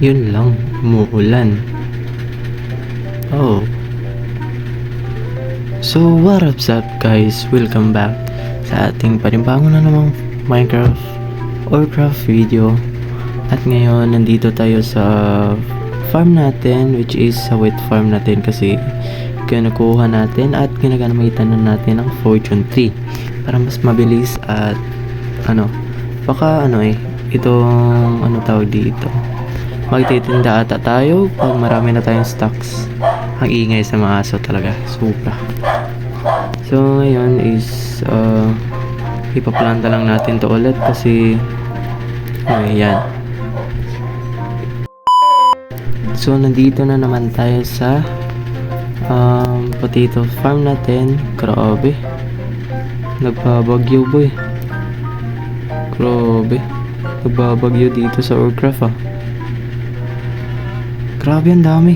Yun lang, umuulan. Oh. So, what up guys? Welcome back sa ating panibagong na namang Minecraft or craft video. At ngayon, nandito tayo sa farm natin, which is sa wheat farm natin kasi kinukuha natin at ginagamitan na natin ang fortune tree para mas mabilis at itong tawag dito, magtitinda ata tayo pag marami na tayong stocks. Ang ingay sa mga aso talaga, sobra. So ngayon is ipaplanta lang natin to ulit kasi ayan. So nandito na naman tayo sa potato farm natin. Grabe, nagbabagyo boy. Grabe, nagbabagyo dito sa Warcraft Grabe, ang dami.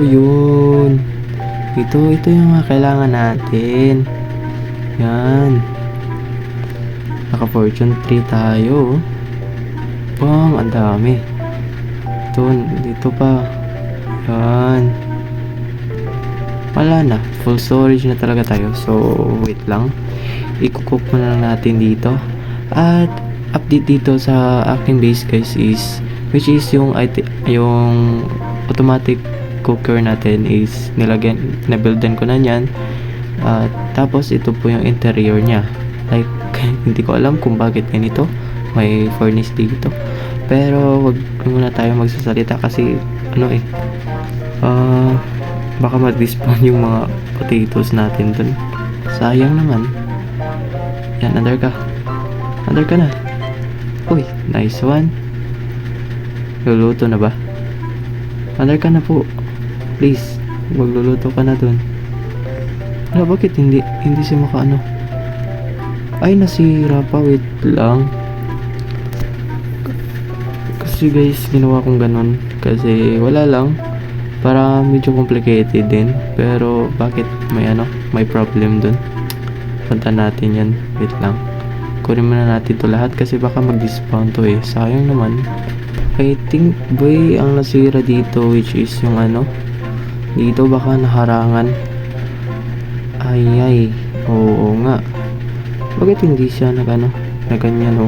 Yun. Ito yung mga kailangan natin. Yan. Naka fortune 3 tayo. Bang, ang dami. Dito pa. Yan. Wala na. Full storage na talaga tayo. So, wait lang. I-cook muna lang natin dito. At, update dito sa aking base guys is which is yung automatic cooker natin is nabuildan ko na yan. Tapos ito po yung interior nya, like hindi ko alam kung bakit ganito may furnace dito, pero wag muna tayo magsasalita kasi baka mag-despawn yung mga potatoes natin dun, sayang naman. Yan, under ka na. Uy, nice one. Luluto na ba? Under ka na po. Please, magluluto ka na dun. Bakit hindi siya makaano? Ay, nasira pa. Wait lang. Kasi guys, ginawa kong ganun. Kasi wala lang. Para medyo complicated din. Pero bakit may problem dun? Punta natin yan. Wait lang. Kunin muna natin to lahat kasi baka mag-despawn to sayang naman. I think boy ang nasira dito, which is yung dito baka naharangan. Ay, oo nga. Bakit hindi siya na ganyan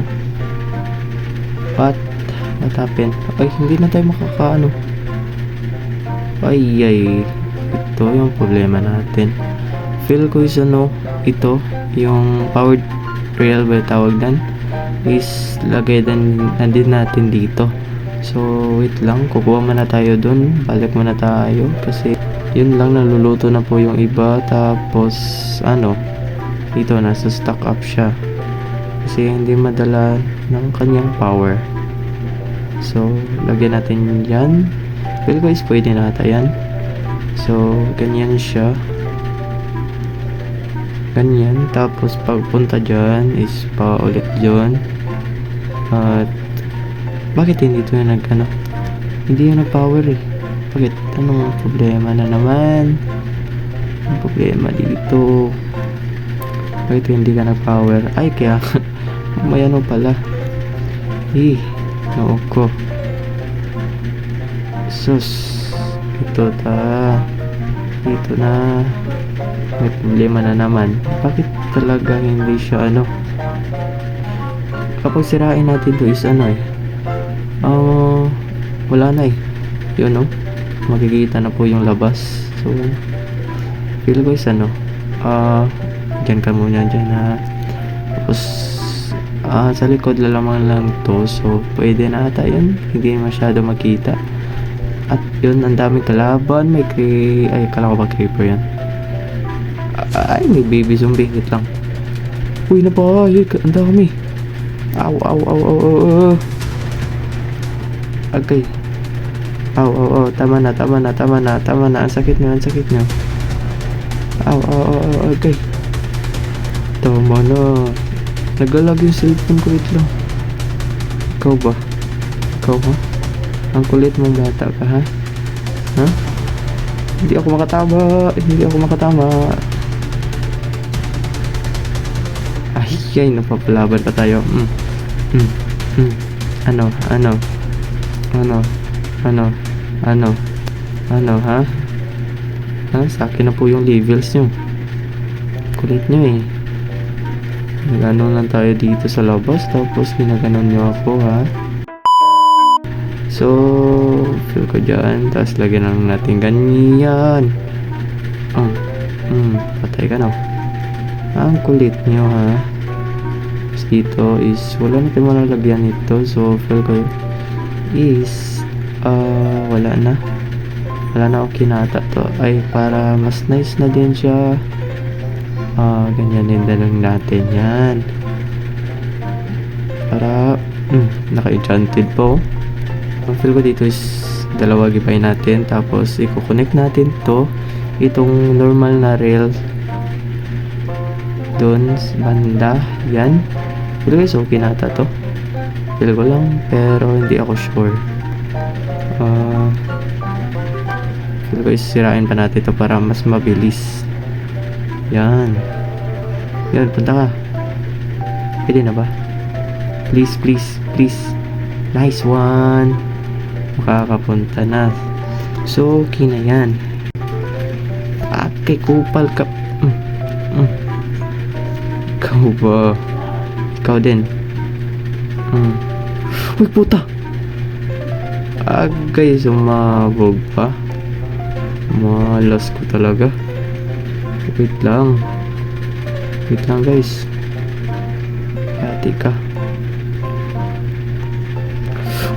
What happened? Ay, hindi na tayo makakaano. Ay, ito yung problema natin. Feel ko is ito yung powered rail ba tawag dan is lagay din natin dito. So wait lang, kukuha muna tayo dun, balik muna tayo kasi yun lang, naluluto na po yung iba. Tapos dito nasa stock up siya kasi hindi madala ng kanyang power. So lagyan natin yan. Well guys, pwede na ata yan. So ganyan siya, ganyan. Tapos pagpunta dyan is pa ulit dyan. At bakit hindi ito yung hindi yung nag-power Bakit? Anong problema na naman? Ang problema dito. Bakit hindi ka nag-power? Ay, kaya may pala. Noo ko. Sus. Ito dito na. May problema na naman. Bakit talaga hindi siya kapag sirain natin ito is wala na yun makikita na po yung labas. So feel ko is dyan ka muna dyan tapos sa likod lamang lang to, so pwede na ata yun, hindi masyado makita. At yun, ang daming kalaban. Kala ko ba creeper yan? Ay, may baby zombie. Wait lang. Uy, ang dami. Aw. Okay. Aw. Tama na. Ang sakit nyo. Aw. Okay. Tama na. Nagalag yung cellphone ko. Wait lang. Ikaw ba? Ang kulit mong bata ka, ha? Hindi ako makatama. Ay, napapalaban pa tayo. Ano? Ano? Ano? Ano? Ano, ha? Ha? Sa akin na po yung levels nyo. Kulit nyo eh. Nag-ano lang tayo dito sa labas, tapos ginaganon nyo ako, ha? So, fill ko dyan, tapos lagyan lang natin ganyan. Patay ka na. Ang kulit nyo, ha? Tapos dito is, wala natin malalagyan ito. So, fill ko is, wala na. Wala na ako kinata to. Ay, para mas nice na din siya. Ganyan din lang natin yan. Para, naka-enchanted po. Ang feel ko dito is dalawa gibay natin, tapos i-connect natin to itong normal na rail doon sa banda. Yan, feel ko is okay nata to, feel ko lang, pero hindi ako sure. Feel ko is sirain pa natin to para mas mabilis. Yan, punta ka. Pwede na ba? Please, please, please. Nice one. Makakapunta na. So, okay na yan. Okay, kupal ka. Ikaw ba? Ikaw din. Uy, puta! Agay, sumabog pa. Malas ko talaga. Wait lang. Wait lang, guys. Hati ka.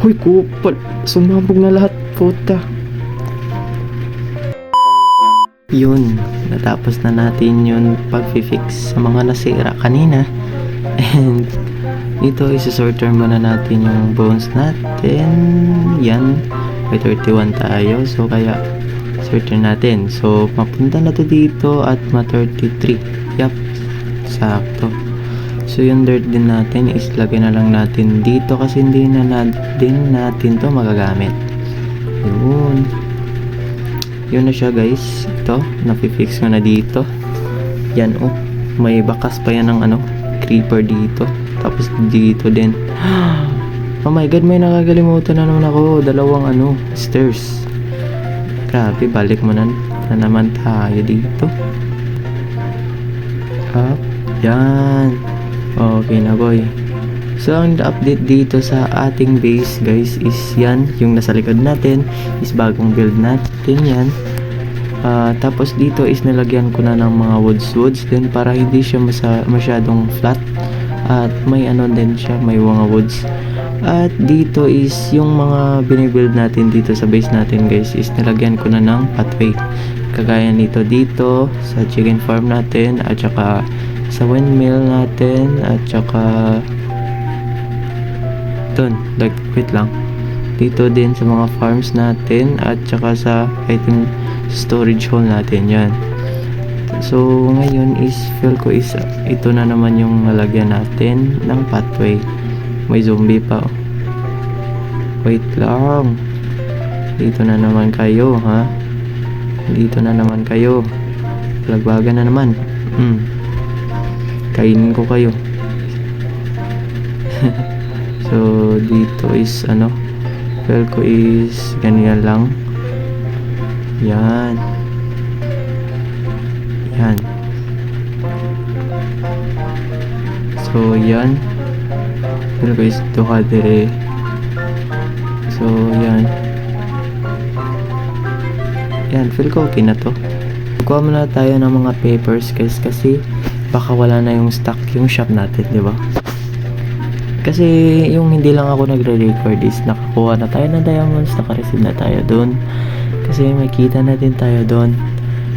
Uy, kupal. Sumabog na lahat, puta. Yun, natapos na natin yung pag-fix sa mga nasira kanina. And dito, isa-sorter muna natin yung bones natin. Yan, may 31 tayo. So, kaya sorter natin. So, mapunta na to dito at ma-33. Yup, sakto. So, yung dirt din natin is lagay na lang natin dito kasi hindi na din natin to magagamit. Yun na siya, guys. Ito, napifix ko na dito. Yan, may bakas pa yan ng creeper dito. Tapos dito din. Oh my god, may nakakalimutan na naman ako. Dalawang stairs. Grabe, balik mo na naman tayo dito. Up. Yan. Okay na, boy. So, ang update dito sa ating base, guys, is yan. Yung nasa likod natin is bagong build natin yan. Tapos dito is nilagyan ko na ng mga woods din para hindi siya masyadong flat. At may din siya, may mga woods. At dito is yung mga binibuild natin dito sa base natin, guys, is nilagyan ko na ng pathway. Kagaya nito dito sa chicken farm natin, at saka sa windmill natin, at saka dun, wait lang, dito din sa mga farms natin, at saka sa item storage hole natin. Yan. So ngayon is feel ko is ito na naman yung nalagyan natin ng pathway. May zombie pa. Wait lang, dito na naman kayo, ha? Dito na naman kayo. Lagbagan na naman. Kainin ko kayo. So dito is feel ko is ganyan lang. Yan. So yan, feel ko is duha dire. So yan, feel ko okay na to. Kuha muna tayo ng mga papers, guys, kasi baka wala na yung stock yung shop natin, di ba? Kasi yung hindi lang ako nagre-record is nakakuha na tayo ng diamonds, naka-receive na tayo doon. Kasi may kita na din tayo doon.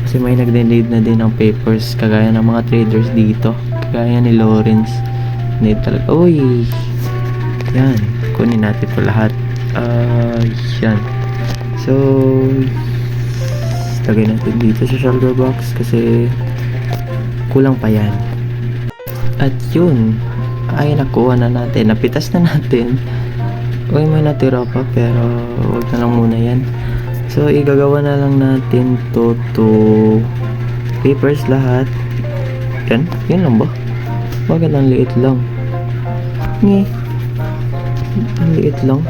Kasi may nag-download na din ng papers, kagaya ng mga traders dito. Kagaya ni Lawrence. Need talaga. Uy! Yan. Kunin natin po lahat. Yan. So, lagay natin dito sa shoulder box kasi kulang pa yan. At yun, ay nakuha na natin, napitas na natin. Uy, may natira pa pero wag na lang muna yan. So, igagawa na lang natin to papers lahat. Yan lang ba? Bakit ang liit lang? Ang liit lang.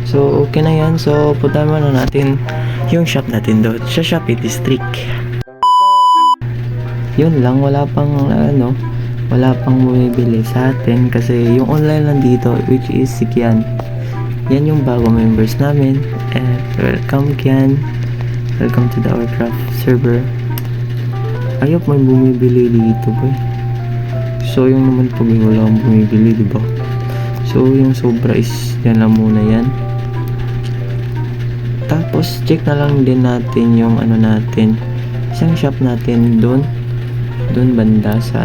So, okay na yan. So, puntahan muna natin yung shop natin doon sa Shopee District. Yun lang, wala pang wala pang bumibili sa atin kasi yung online lang dito, which is si Kian. Yan yung bago members namin. And welcome Kian. Welcome to the Warcraft server. Ayop may bumibili dito boy. So yung naman pag wala akong bumibili, diba? So yung sobra is yan lang muna yan. Tapos check na lang din natin yung natin, isang shop natin doon banda sa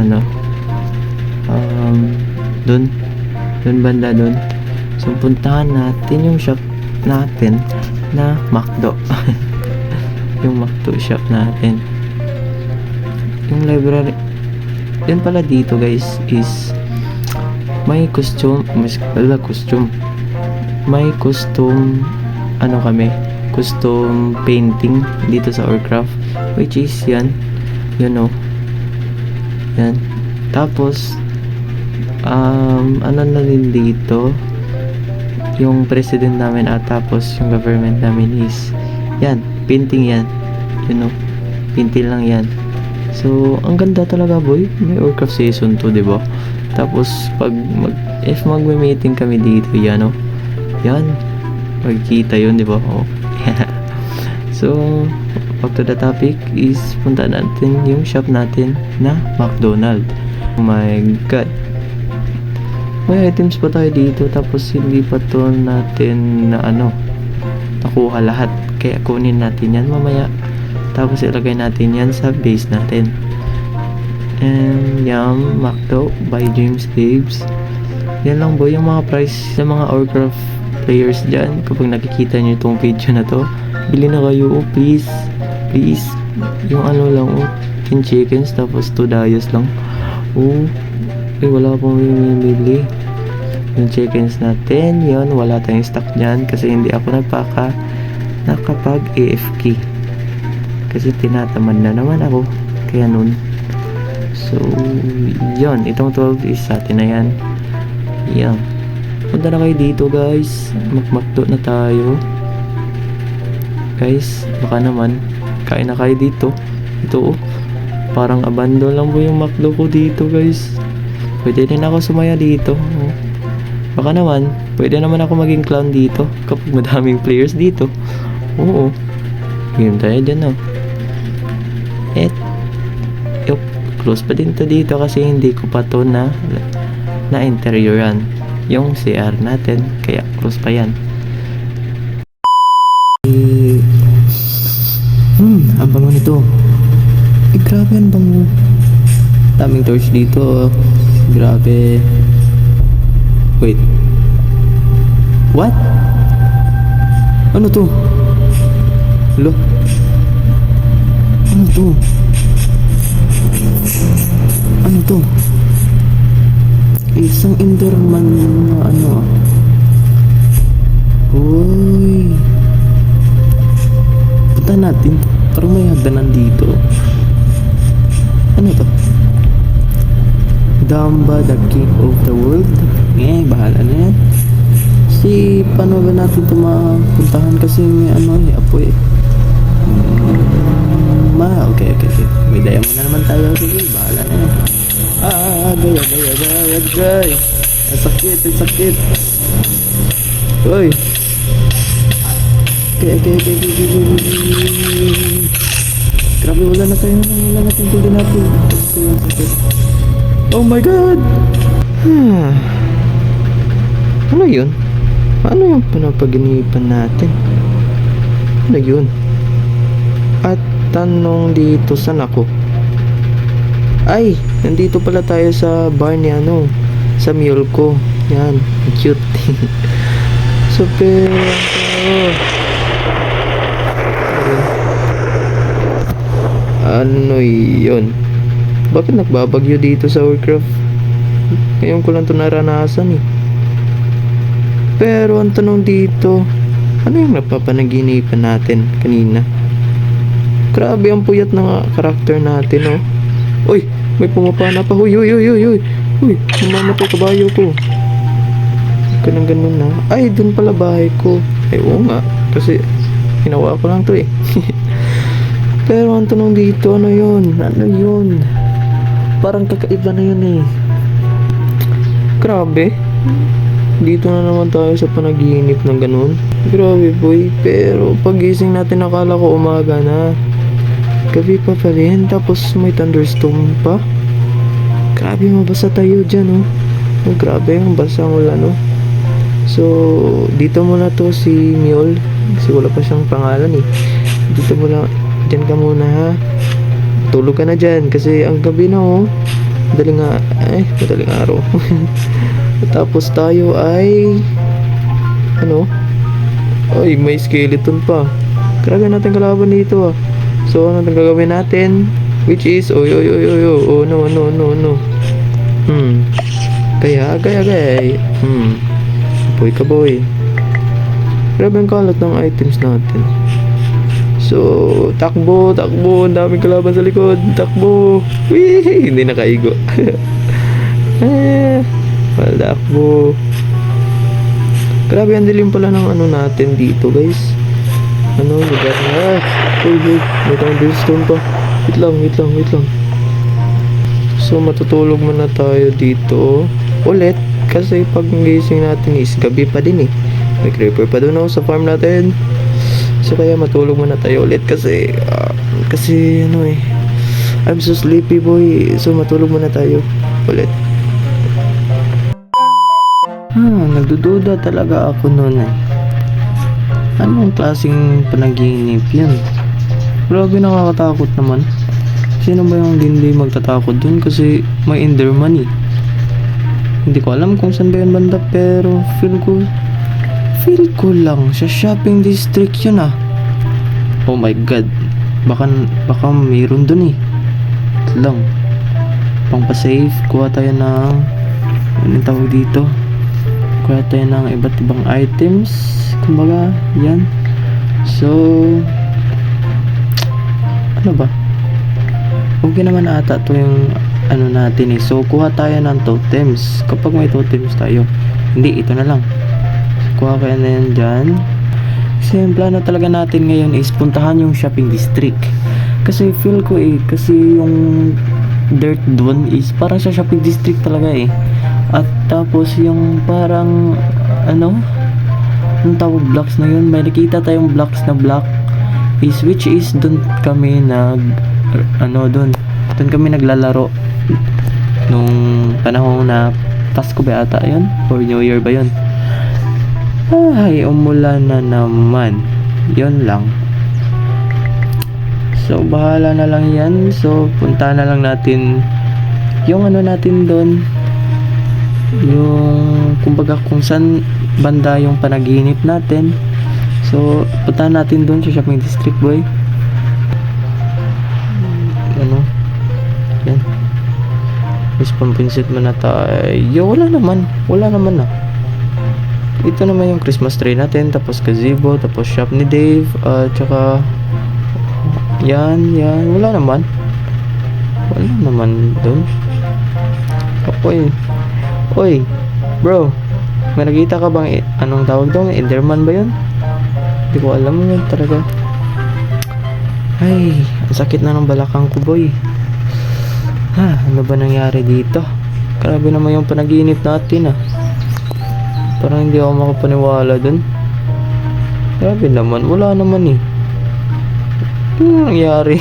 doon banda doon. So puntahan natin yung shop natin na McDo. Yung McDo shop natin. Yung library yun pala dito guys is may costume kami custom painting dito sa Warcraft, which is yan yan. Tapos na din dito yung president namin at tapos yung government namin is yan, painting yan, painting lang yan. So ang ganda talaga boy, may Warcraft season 2, diba? Tapos pag mag-meeting kami dito, yan magkita yun, diba? So back to the topic is punta natin yung shop natin na McDonald's. Oh my god, may items pa tayo dito tapos hindi pa to natin na nakuha lahat, kaya kunin natin yan mamaya tapos ilagay natin yan sa base natin. And yung McDo by James Daves, yan lang boy yung mga price sa mga Warcraft players dyan. Kapag nakikita nyo itong video na to, bili na kayo, please yung lang 10 chickens tapos 2 dayos lang. Wala pong bumibili yung chickens natin. Yun, wala tayong stock dyan kasi hindi ako nakapag AFK kasi tinatamad na naman ako, kaya nun. So yun, itong 12 is sa atin na yan. Yan, punta na kayo dito guys, McDo na tayo guys. Baka naman kain na kayo dito. Ito parang abandon lang po yung McDo ko dito guys. Pwede din ako sumaya dito. Baka naman pwede naman ako maging clown dito kapag madaming players dito. Oo, game tayo dyan close pa din to dito kasi hindi ko pa to na interioran yung CR natin, kaya close pa yan. Ang bango nito. Grabe ang bango. Daming torch dito. Grabe. Wait. What? Ano to? Hello? Ano to? Ano to? Isang Enderman na Uy. Punta natin. Parang may hagdanan dito. Ano to? Damba, the king of the world. Bahala na yan. Paano ba natin ito mapuntahan kasi may apoy. Okay. May diamond na naman tayo. Sige, bahala na yan. Gay. Ang sakit. Uy. Okay. Grabe, wala na tayong tulad natin. Oh my god! Ano yun? Ano yung pinapaginipan natin? Ano yun? At tanong dito, saan ako? Ay! Nandito pala tayo sa bar ni sa mule ko. Yan, cute. Super. Ano yun? Bakit nagbabagyo dito sa Warcraft? Ngayon ko lang ito naranasan Pero ang tanong dito, ano yung napapanaginipan natin kanina? Grabe ang puyat ng karakter natin Uy, may pumapana pa. Uy, namamatay kabayo ko. Ganun na. Ay, dun pala bahay ko. Ay, oo nga. Kasi, ginawa ko lang to eh. Pero ang tanong dito, ano yun? Ano yun? Parang kakaiba na yun eh. Grabe. Dito na naman tayo sa panaginip ng ganun. Grabe boy. Pero pagising natin akala ko umaga na. Gabi pa pala yan. Tapos may thunderstorm pa. Grabe, mabasa tayo dyan oh. Oh, grabe ang basa mula no. So, dito muna to si Miol. Kasi wala pa siyang pangalan eh. Dito muna. Dyan ka muna ha. Tulog ka na dyan. Kasi ang gabi na oh. Madaling araw. Tapos tayo ay ano? Ay, may skeleton pa. Grabe natin kalaban dito ah. So, ano natin gagawin natin? Which is, oh no. Kaya. Boy ka boy. Grabe ang kalat ng items natin. So, takbo. Ang daming kalaban sa likod. Takbo. Wee! Hindi nakaigo. Takbo. Grabe, ang dilim pala ng ano natin dito, guys. Ano, lugar na. Uy. May thunderstorm pa. Wait lang. So, matutulog muna tayo dito. Ulit. Kasi pag gising natin is gabi pa din eh. May creeper pa doon sa farm natin. So kaya matulog muna tayo ulit kasi ano eh, I'm so sleepy boy. So matulog muna tayo ulit. Nagdududa talaga ako noon eh. Anong klaseng panaginip yun? Grabe, nakakatakot naman. Sino ba yung hindi magtatakot dun? Kasi may Enderman eh. Hindi ko alam kung saan ba yun banda, pero feel ko lang sa shopping district yun ah. Oh my god, baka mayroon dun eh. Ito lang, pang pa-safe. Kuha tayo ng anong tawag dito, kuha tayo ng iba't ibang items, kumbaga yan. So ano ba, okay naman ata to yung ano natin eh. So kuha tayo ng totems kapag may totems tayo. Hindi, ito na lang. Kuha kaya na yan dyan. Kasi yung plano talaga natin ngayon is puntahan yung shopping district. Kasi feel ko eh, kasi yung dirt doon is parang sa shopping district talaga eh. At tapos yung parang ano, yung tawag blocks na yun, may nakita tayong blocks na block is which is doon kami doon kami naglalaro nung panahon na Pasko ba ata yun? Or New Year ba yun? Ay, umulan na naman. Yun lang. So, bahala na lang yan. So, punta na lang natin yung ano natin doon. Yung, kumbaga kung saan banda yung panaginip natin. So, punta natin doon sa shopping district boy. Ano? Yan. Mas pampinsit mo na tayo. Wala naman ah. Ito naman yung Christmas tree natin, tapos gazebo, tapos shop ni Dave, tsaka yan, wala naman doon. Oy, bro, may nakita ka bang anong tawag doon? Enderman ba yun? Hindi ko alam yun talaga. Ay, ang sakit na ng balakang ko boy. Ano ba nangyari dito? Grabe naman yung panaginip natin ah. Parang hindi ako makapaniwala dun. Grabe naman, wala naman eh. Ano nangyari?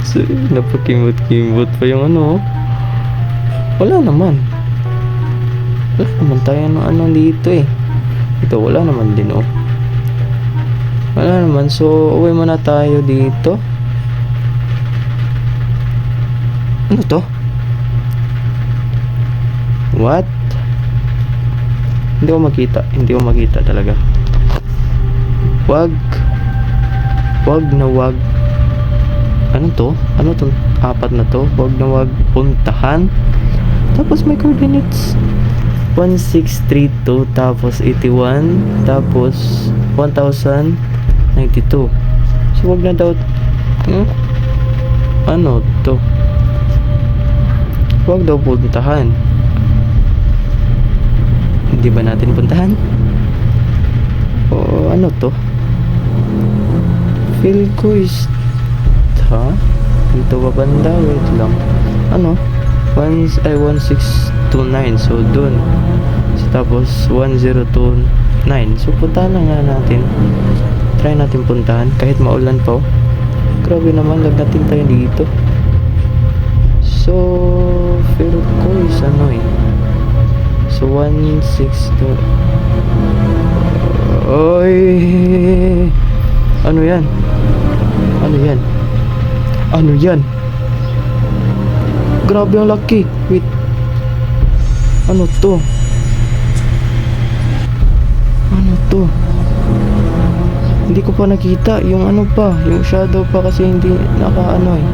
So, napakimot-kimot pa yung ano. Wala naman tayo ng ano dito eh. Ito wala naman din oh. Wala naman, so uwi muna tayo dito. Ano to? What? Hindi ko makita talaga. Wag na wag. Ano to? Ano tong apat na to? Wag na wag puntahan. Tapos may coordinates 1632, tapos 81, tapos 1092. So wag na daw. Ano to? Wag daw puntahan. Di ba natin puntahan? O ano to? Feel ko is... Ha? Dito ba banda? Wait lang. Ano? 1629. So dun. So, tapos 1029. So puntahan na nga natin. Try natin puntahan kahit maulan pa. Grabe naman, lagnatin tayo dito. So feel ko is ano eh. So 162. Oy. Ano yan? Ano yan? Ano yan? Grabe ang laki. Wait. Ano to? Ano to? Hindi ko pa nakita yung ano pa, yung shadow pa kasi hindi nakaano eh.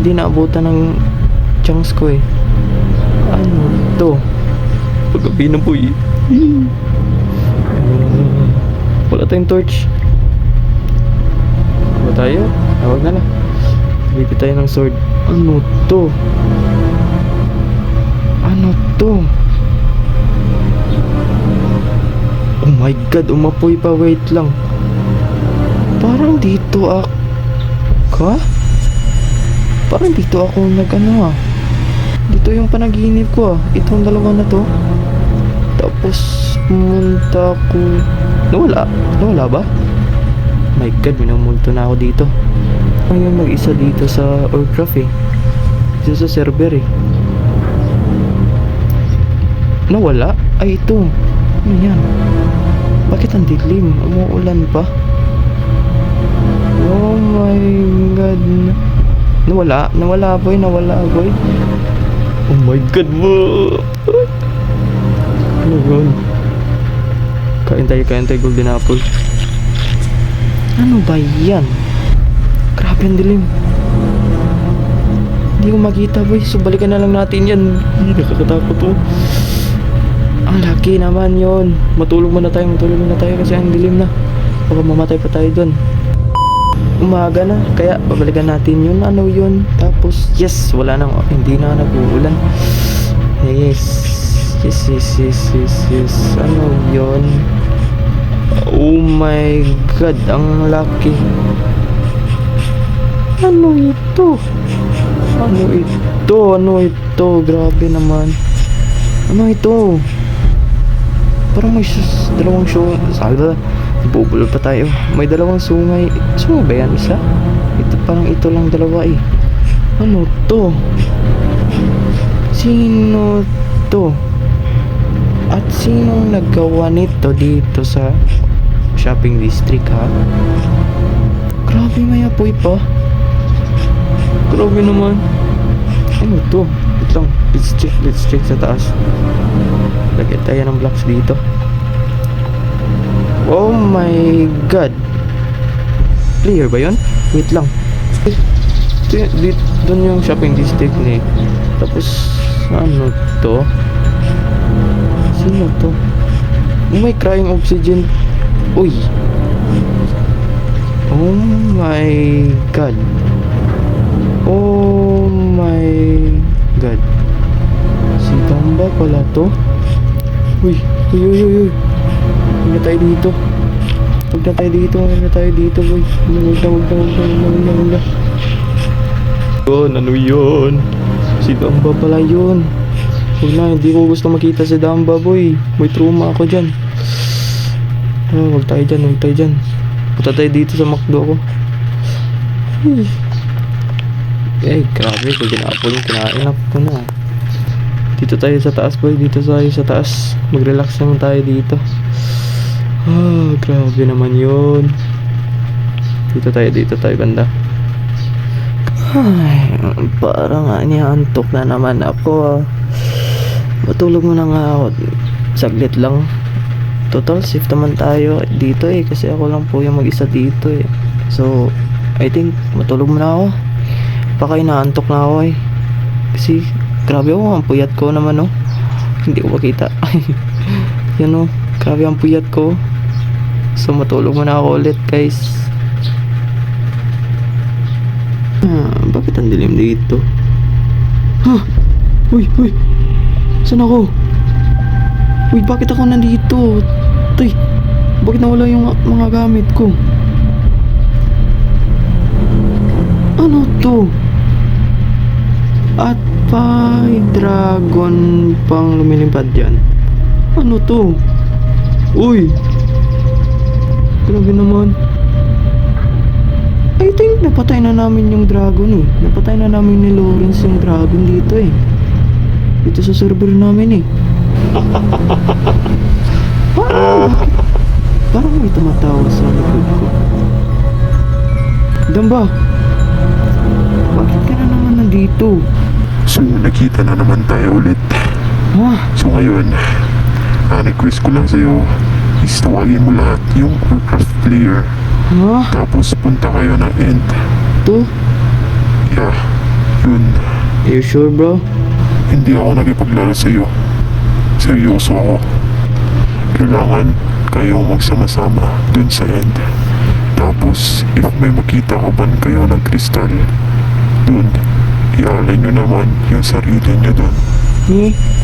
Hindi naabutan ng chunks ko eh. Ano to? Paggabi na po eh. Wala tayong torch. Ba tayo? Huwag na lang. Bili tayo ng sword. Ano to? Ano to? Oh my god, umapoy pa. Wait lang. Parang dito ako... Parang dito ako nag-ano ah. Dito yung panaginip ko ah. Itong dalawa na to. Tapos pumunta ko... Nawala? Nawala ba? My god, minumulto na ako dito. Ngayon mag-isa dito sa Warcraft eh. Dito sa server eh. Nawala? Ay ito. Ano yan? Bakit ang dilim? Umuulan pa? Oh my god. Nawala? Nawala boy? Nawala boy? Oh my god mo. Ano yun? Kain tayo golden apple. Ano ba yan? Grabe ang dilim. Hindi ko makita boy. So balikan na lang natin yan. Nakakatakot po. Ang laki naman yon. Matulog muna tayo kasi ang dilim na. Baka mamatay pa tayo dun. Umaga na, kaya babalikan natin yun. Ano yun? Tapos yes, wala nang, hindi na nag-uulan. Yes. Ano yun? Oh my god, ang laki. Ano ito? Ano ito? Grabe naman. Ano ito? Parang may dalawang show. Sabi bubulol pa tayo. May dalawang sungay. Sungay ba yan? Isa? Ito parang ito lang dalawa eh. Ano to? Sino to? At sinong naggawa nito dito sa shopping district ha? Grabe, may apoy pa. Grabe naman. Ano to? Wait lang. Let's check sa taas. Lagyan tayo ng blocks dito. Oh my god. Player ba yun? Wait lang. Doon yung shopping district ni. Tapos ano to? Sino to? Oh, may crying oxygen. Uy. Oh my god. Oh my god. Si Gamba pala to. Uy. Huwag na tayo dito. Huwag na tayo dito boy. Huwag na. Yun, ano yun? Si Gamba pala yun. Huwag na, hindi ko gusto makita si Damba boy. May trauma ako dyan. Huwag tayo dyan. Punta tayo dito sa McDo ko. Grabe, kung ginapon yung kinain ko na. Dito tayo sa taas boy, mag-relax naman tayo dito. Grabe naman yun. Dito tayo banda. Ay, parang iniantok na naman ako. Matulog muna nga ako. Saglit lang. Total safe naman tayo dito eh, kasi ako lang po yung mag-isa dito eh. So I think matulog muna ako. Baka inaantok na ako eh. Kasi grabe ako, ang puyat ko naman oh. Hindi ko makita. Yan oh, grabe ang puyat ko. So matulog muna ako ulit guys. Bakit ang dilim dito? Uy, saan ako? Uy, bakit ako nandito? Tay, bakit nawala yung mga gamit ko? Ano to? At may dragon pang lumilipad dyan. Ano to? Uy! Grabe naman. I think napatay na namin yung dragon eh. Napatay na namin ni Lawrence yung dragon dito eh. Dito sa server namin eh. Parang may tumatawa sa likod ko. Damba, bakit ka na naman nandito? So, nakita na naman tayo ulit. Ha? So, ngayon, request ko lang sa'yo is tawagin mo lahat yung Warcraft player. Ha? Tapos, punta kayo ng end. To? Yeah, yun. Are you sure bro? Hindi ako nakipaglaro sa'yo. Seryoso ako. Kailangan kayong magsama-sama dun sa end. Tapos, if may makita ka man kayo ng kristal, dun, ialay nyo naman yung sarili nyo dun.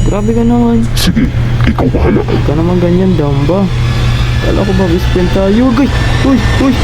Grabe ka naman. Sige, ikaw bahala. Huwag ka naman ganyan, Damba. Kala ko ba best friend tayo, guys? Uy!